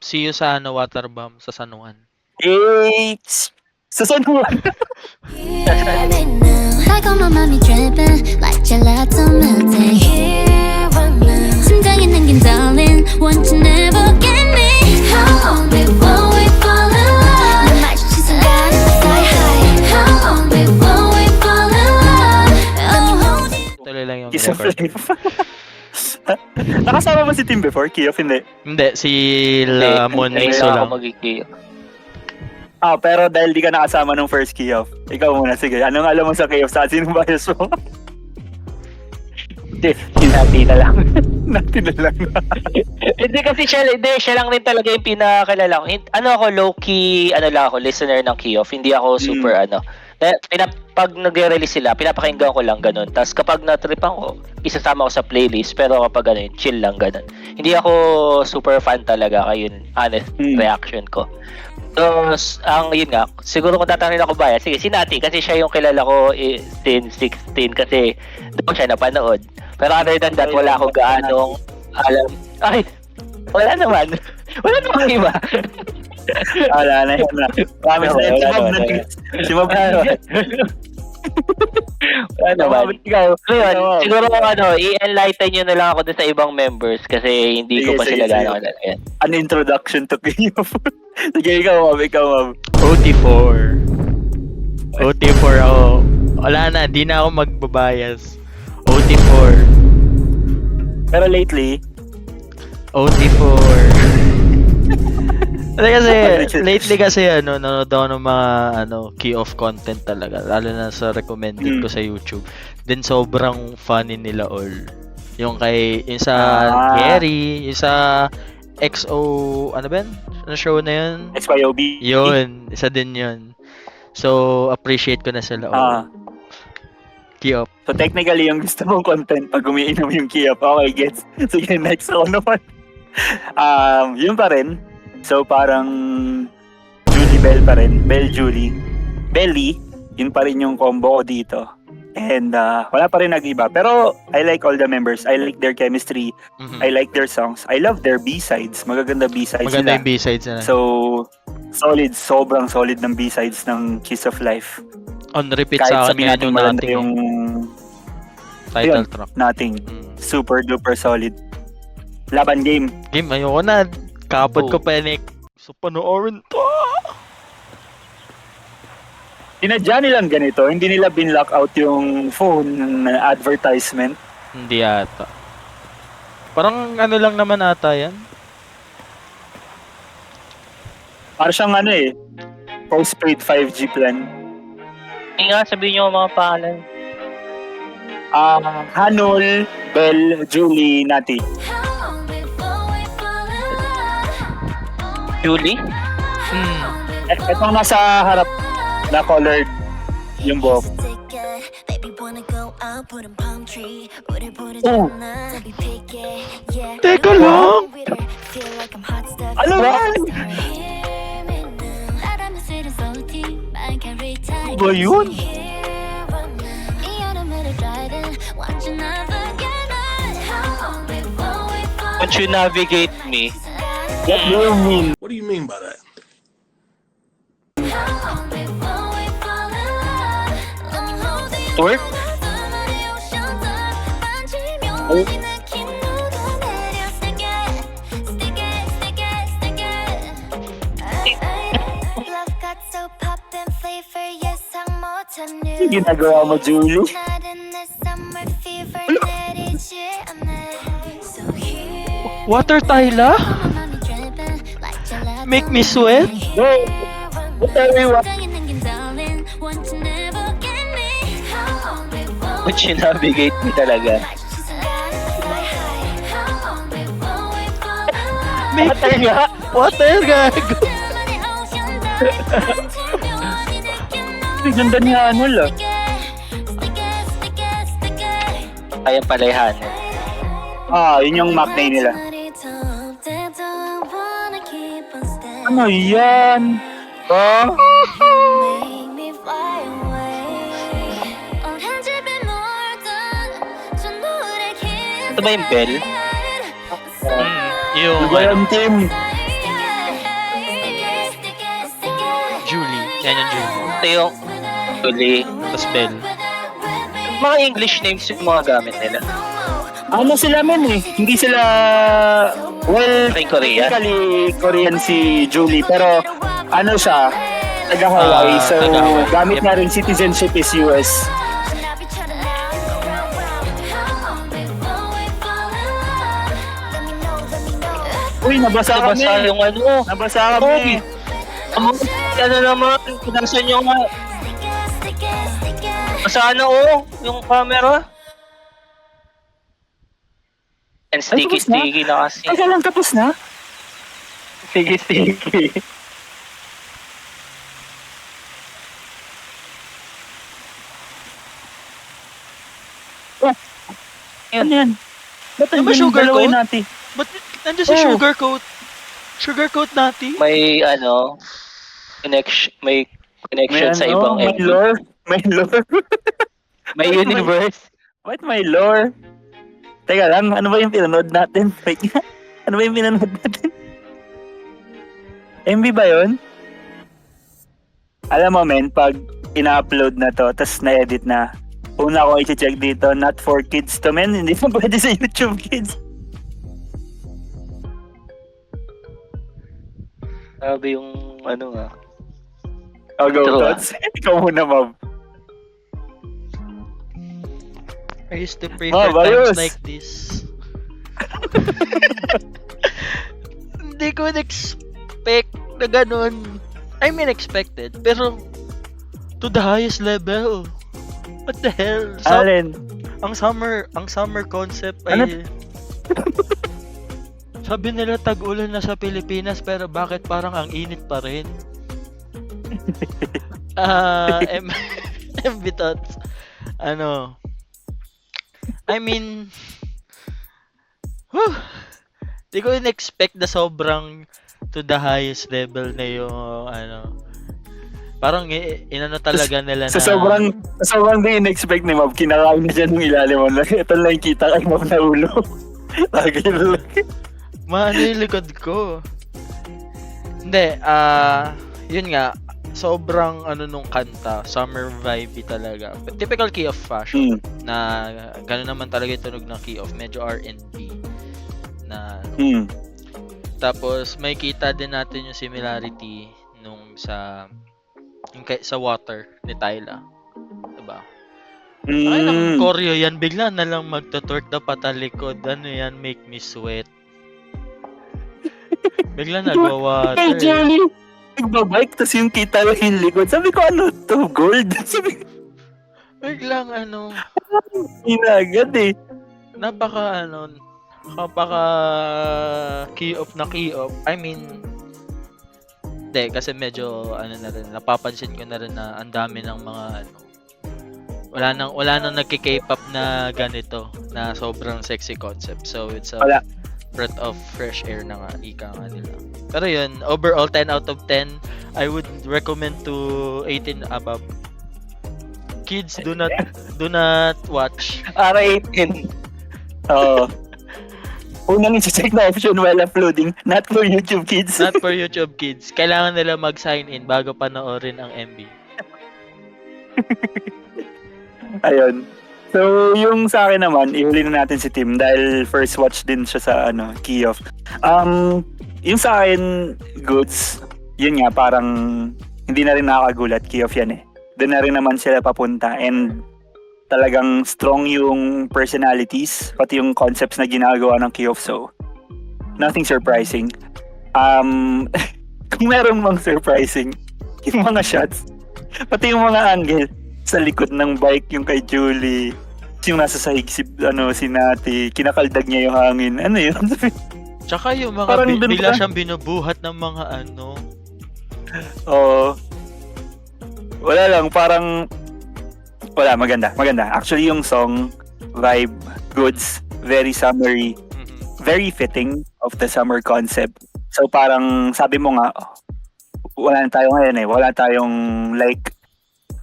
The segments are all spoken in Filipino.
See you sa Waterbomb sa San Juan. Sa San Juan. Like all my mommy dripping, like gelato melting. Here I'm now. 심장이 남긴 darling, want to never get me. How long before we fall in love? 난 마주친 순간 fly high. How long before we fall in love? Oh, Tuloy lang yung Kiss of record. Life. Nakasama mo si Tim before? Kiof, hindi. Hindi, si Lamon Hindi Miso lang ako lang. magkikiyo. Pero dahil di ka nakasama nung first Kiof, ikaw muna, sige. Anong alam mo sa Kiof? Sa sinong bias mo? Hindi, sinati na lang. Natin na lang. Hindi kasi siya lang rin talaga yung pinakilala ko. Ano ako, low-key, lang ako, listener ng Kiof. Hindi ako super pag nagre-release sila, pinapakinggan ko lang ganun. Tapos kapag na-tripan ko, isasama ko sa playlist. Pero kapag chill lang ganun. Hindi ako super fan talaga, kaya yun, honest reaction ko. So, yun nga, siguro kung tatanungin ako ba, sige, si Nati, kasi siya yung kilala ko since 16, kasi doon siya napanood. Pero other than that, wala akong gaanong alam. Ay, wala naman. Wala naman iba. Wala na yun na. Promise na yun. Si Mob Wala naman. Ikaw. Ngayon, siguro i-enlighten nyo na lang ako dun sa ibang members kasi hindi ko pa sila gano'n yan. An introduction to Kiof. Sige, ikaw, Mob. OT4 ako. Wala na, di na ako magbabayas. OT4 Pero lately, OT4 lately kasi nanonood ako ng mga key-off content talaga, lalo na sa recommended ko sa YouTube. Then sobrang funny nila all. Yung sa Gary, yung sa XO, ano ba yun? Ano show na yun? XYOB. Yun, isa din yun. So, appreciate ko na sila all. Key-off. So technically, yung gusto mong content pag umiinom yung Kiof. Okay, gets. Sige, next ako naman. Yun pa rin. So parang Julie Bell pa rin. Julie. Belly, yun pa rin yung combo ko dito. And wala pa rin nag-iba. Pero I like all the members. I like their chemistry. I like their songs. I love their B-sides. Magaganda B-sides Maganda nila. yung B-sides na. So, solid. Sobrang solid ng B-sides ng Kiss of Life. On repeat Kahit sa akin sabihin yun natin yung maganda Nothing. yung Title track. Nothing. Super duper solid. Laban game. Game, ayoko na. Kapod ko panic. So, panoorin to. Tinadya nilang ganito. Hindi nila binlock out yung phone advertisement. Hindi ata. Parang lang naman ata yan. Para siyang postpaid 5G plan. Hindi nga, sabihin nyo ang mga pangalan. Hanul, Bell, Julie, Nati. Julie? Itong nasa harap na colored yung buhok. Oh! Teka lang! Ano ba? Ano ba yun? Won't you navigate me? What do you mean? What do you mean by that? Twerk? Yung ginagawa mo, Julie? Water Tyla? Make me sweat? No! What are we Won't you navigate me talaga? Water nga! Water gago! Ganda niya, Hanul Kaya palayahan. yun yung Mac Day nila. Ano yan? Ito ba yung bell? Yung Ano ba yan, Tim? Yan yung Julie. Ito yung Julie. Tapos Bell. Mga English names yung mga gamit nila. Ano sila men eh? Hindi sila... Well, Kay Korea. technically Korean si Julie. Pero ano siya? Taga-Hawaii. So, taga-Hawaii. gamit Yep. na rin citizenship is US. Uy, nabasa kami. Nabasa yung ano. Nabasa kami. Ano naman, pinasa nyo nga. Saan na yung camera? And Ay, tapos na? sticky na kasi. Ay, lang tapos na? Sticky. Ano yan? Ba't Ano ba, andyan sugar dalawin coat? natin? Ba't nandiyan si Oh. Sugarcoat? Sugarcoat natin? May may connection sa ibang may MV. lore. May lore. May universe. What may lore? Teka lang, ano ba yung pinanood natin? Wait nga. Ano ba yung pinanood natin? MV ba yun? Alam mo men, pag ina-upload na to, tas na-edit na, una ko i-check dito, not for kids to men, hindi pa pwede sa YouTube Kids. Sabi yung nga. Oh, go, True, Tots. Ikaw muna, Mab. I used to pray Oh, for bayos. times like this. Hindi ko expect na ganun. I mean, expected. Pero, to the highest level. What the hell? Alin? Ang summer concept Ano? ay... Sabi nila tag-ulan na sa Pilipinas pero bakit parang ang init pa rin? MB Tots. Ano? I mean... Di ko in-expect na sobrang to the highest level na yung parang inano talaga nila Sa sobrang di in-expect ni Mab, kinakain na siya ng ilalim mo. Ito lang yung kita kay Mab na ulo. Lagi lang. Maano yung likod ko. Hindi, yun nga, sobrang nung kanta, summer vibe talaga. Typical key of fashion, na gano'n naman talaga yung tunog ng key of, medyo R&B. Na, tapos, may kita din natin yung similarity nung sa Water ni Tyla. Diba? Ay, ng choreo yan, bigla na lang magtutwerk na patalikod. Ano yan, make me sweat. Bigla nagwa-water. Hey, Jelly! Nagbabike, tas yung kita lang yung likod. Sabi ko, ano to? Gold? Sabi ko, Biglang inagad eh. napaka key off na key off. I mean, kasi medyo na rin, napapansin ko na rin na ang dami ng mga wala nang nagki-K-pop na ganito na sobrang sexy concept. So it's a Wala. breath of fresh air na nga, ika nga nila. Pero yun, overall 10 out of 10, I would recommend to 18 above. Kids, do not watch. R18. Oo. Unang isi-check na option while uploading, not for YouTube Kids. Not for YouTube Kids. Kailangan nila mag-sign in bago panoorin ang MB. Ayun. So, yung sa akin naman, ihuli na natin si Tim dahil first watch din siya sa key off. Yung sa akin, goods, yun nga, parang hindi na rin nakakagulat, key off yan eh. Doon na rin naman sila papunta and talagang strong yung personalities, pati yung concepts na ginagawa ng key off, so nothing surprising. Kung meron mang surprising, yung mga shots, pati yung mga angle, sa likod ng bike yung kay Julie, yung nasa sahig si Nati, kinakaldag niya yung hangin. Ano yun? Tsaka yung mga Parang dun bigla pa. siyang binubuhat ng mga Oo. Wala lang, parang wala, maganda. Actually yung song, vibe, goods, very summery, very fitting of the summer concept. So parang sabi mo nga, wala na tayo ngayon eh. Wala tayong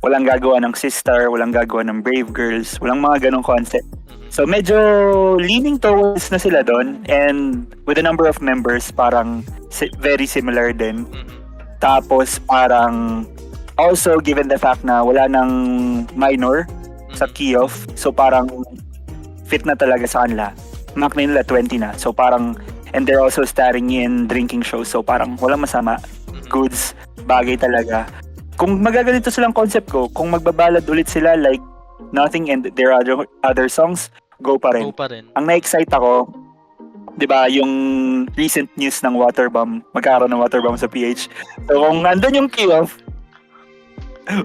walang gagawa ng Sister, walang gagawa ng Brave Girls, walang mga ganong concept. So medyo leaning towards na sila doon, and with the number of members parang very similar din. Tapos parang Also, given the fact na wala nang minor sa key-off, so parang fit na talaga sa kanila. Mark na nila 20 na. So parang, and they're also starring in drinking shows. So parang walang masama. Goods, bagay talaga. Kung magaganito silang concept ko, kung magbabalad ulit sila like Nothing and their other songs, go pa rin. Go pa rin. Ang na-excite ako, 'di ba, yung recent news ng Waterbomb, magkakaroon ng Waterbomb sa PH. So kung nandun yung key-off,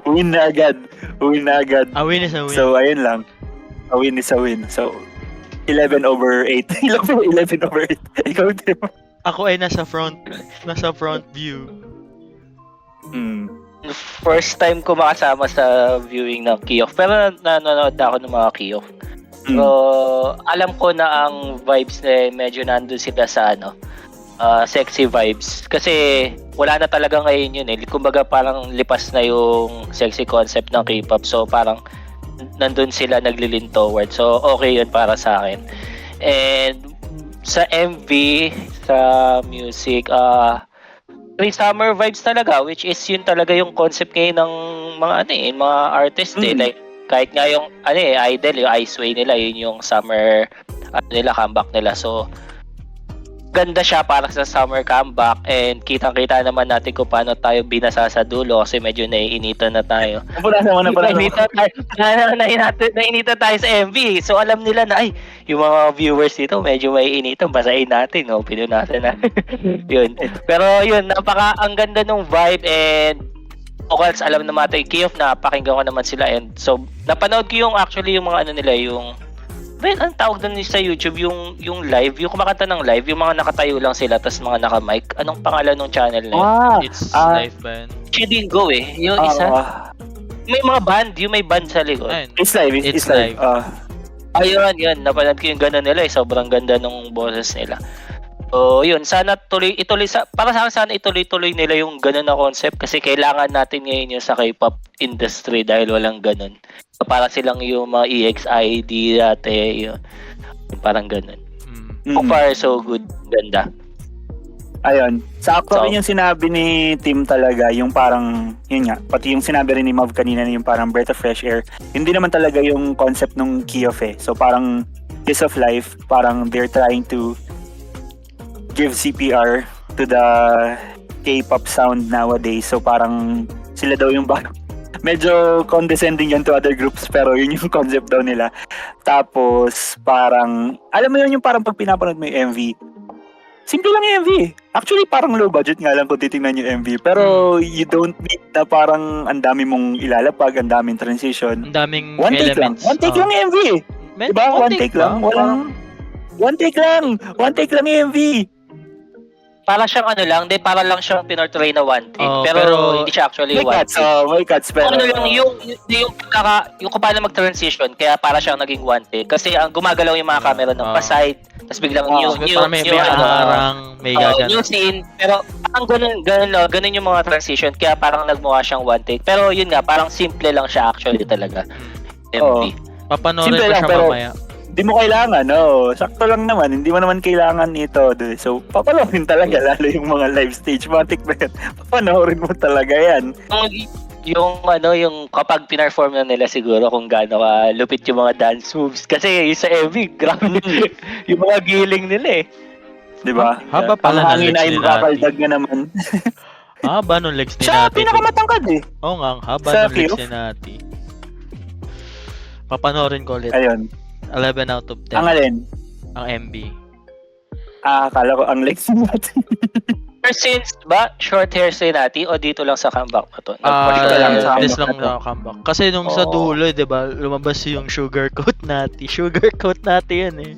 win na agad. A win is a win. So ayun lang. A win is a win. So 11/8. 11/8. Ikaw din. Ako ay nasa front view. First time ko makasama sa viewing ng Kioff. Pero nanonood na ako ng mga Kioff. So, alam ko na ang vibes na medyo nandun sila sa sexy vibes. Kasi wala na talaga ngayon yun eh. Kumbaga parang lipas na yung sexy concept ng K-pop. So, parang nandun sila naglilin toward. So, okay yun para sa akin. And sa MV, sa music, summer vibes talaga, which is yun talaga yung concept ngayon ng mga mga artist like kahit nga yung Idol, yung Ice Way nila, yun yung summer comeback nila. So ganda siya para sa summer comeback, and kitang-kita naman natin kung paano tayo binasa sa dulo kasi medyo naiinitan na tayo. Naiinitan tayo sa MV. So alam nila na yung mga viewers dito medyo maiinitan, basahin natin, pinunasan na. Yun. Pero yun, ang ganda nung vibe, and vocals, alam naman natin, Kioff, napakinggan ko naman sila, and so napanood ko yung mga nila, yung ang tawag doon sa YouTube, yung live, yung kumakanta ng live, yung mga nakatayo lang sila tas mga naka-mic. Anong pangalan ng channel na yun? It's live band. She didn't go yung isa. May mga band, yung may band sa likod. Ayun. It's live. It's live. Ayun, napanood ko yung gano'n nila, sobrang ganda nung boses nila. So, yun, sana para sa akin, sana ituloy-tuloy nila yung gano'n na concept, kasi kailangan natin ngayon yung sa K-pop industry dahil walang gano'n. Para silang yung mga EXID dati, yung parang gano'n. So far, so good. Ganda. Ayun. Sakto rin yung sinabi ni Tim talaga, yung parang, yun nga, pati yung sinabi rin ni Mav kanina na yung parang breath of fresh air. Hindi naman talaga yung concept nung Kioff eh. So parang piece of life, parang they're trying to give CPR to the K-pop sound nowadays. So parang sila daw yung medyo condescending yan to other groups, pero yun yung concept daw nila. Tapos parang, alam mo yun yung parang pag pinapanood mo yung MV, simple lang yung MV. Actually, parang low budget nga lang kung titingnan yung MV. Pero you don't need na parang ang dami mong ilalapag, ang daming transition. Ang daming One take lang. elements. One take lang yung MV. Diba? One take lang. One take lang yung MV. Para siyang para lang siyang pinortray na one take. Pero hindi siya actually May one cuts, take. may cuts. Pero yung kung paano mag-transition, kaya para siyang naging one take. Kasi ang gumagalaw yung mga camera ng pa-side, tapos biglang may harang, may gagana. New scene. Pero parang ganun yung mga transition, kaya parang nagmukha siyang one take. Pero yun nga, parang simple lang siya actually talaga. MV. Papanoorin Simple ko lang, siya pero mamaya. Hindi mo kailangan, sakto lang naman. Hindi mo naman kailangan ito. So, papanoorin talaga, lalo yung mga live stage. Matik na yan. Papanoorin mo talaga yan. Yung kapag pinarform na nila siguro kung gaano lupit yung mga dance moves. Kasi yung sa MV, grabe. Yung mga giling nila Diba? Haba pala ng hangin legs ay ni makakaldag na naman. Haba nung legs ni Siya Nati. pinakamatangkad eh. Oo nga, haba Sa nung legs Kioff? ni Nati. Papanoorin ko ulit. Ayun. 11 out of 10. Ang alin? Ang MB. Akala ko ang legs natin. Since ba, short hair si Nati o dito lang sa comeback na to? Dito lang sa This comeback lang na na comeback. Kasi nung sa dulo, di ba, lumabas yung sugar coat Nati. Sugar coat Nati yan eh.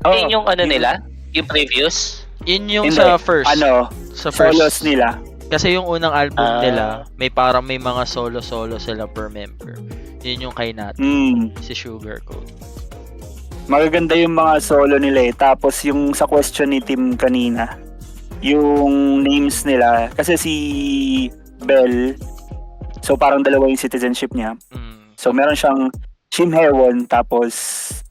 Yun yung nila? Yung previews? Yun yung Hindi. sa first. Sa first. Solos nila. Kasi yung unang album nila, may mga solo-solo sila per member. Yun yung kay Nati. Si Sugar Coat. Magaganda yung mga solo nila eh. Tapos yung sa question ni Tim kanina, yung names nila, kasi si Bell, so parang dalawa yung citizenship niya. So meron siyang Shim Haewon, tapos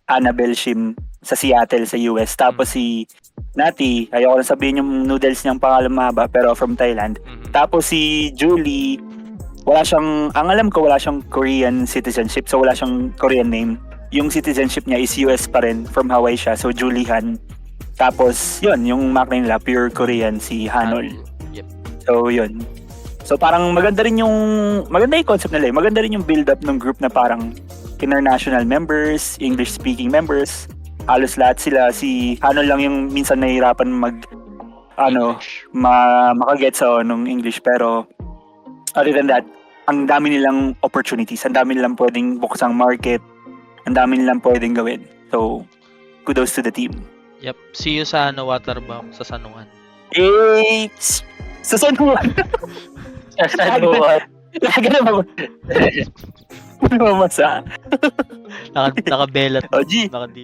Annabelle Shim sa Seattle sa US. Tapos si Nati, ayoko na sabihin yung noodles niyang pangalan mahaba, pero from Thailand. Tapos si Julie wala siyang, ang alam ko, wala siyang Korean citizenship, so wala siyang Korean name. Yung citizenship niya is US pa rin, from Hawaii siya, so Julie Han. Tapos, yun, yung makna nila, pure Korean, si Hanol. Yep. So, yun. So, parang maganda yung concept nila eh. Maganda rin yung build-up ng group na parang international members, English-speaking members. Halos lahat sila. Si Hanol lang yung minsan nahihirapan makaget sa nung English. Pero, other than that, ang dami nilang opportunities. Ang dami nilang pwedeng buksang market. Ang dami nilang pwedeng gawin. So, kudos to the team. Yep. See you sa waterbomb sa San Juan. Sa San Juan. Sa buwan. Lagi naman. Mamasa. Naka-belat. O, G. Naka-deal.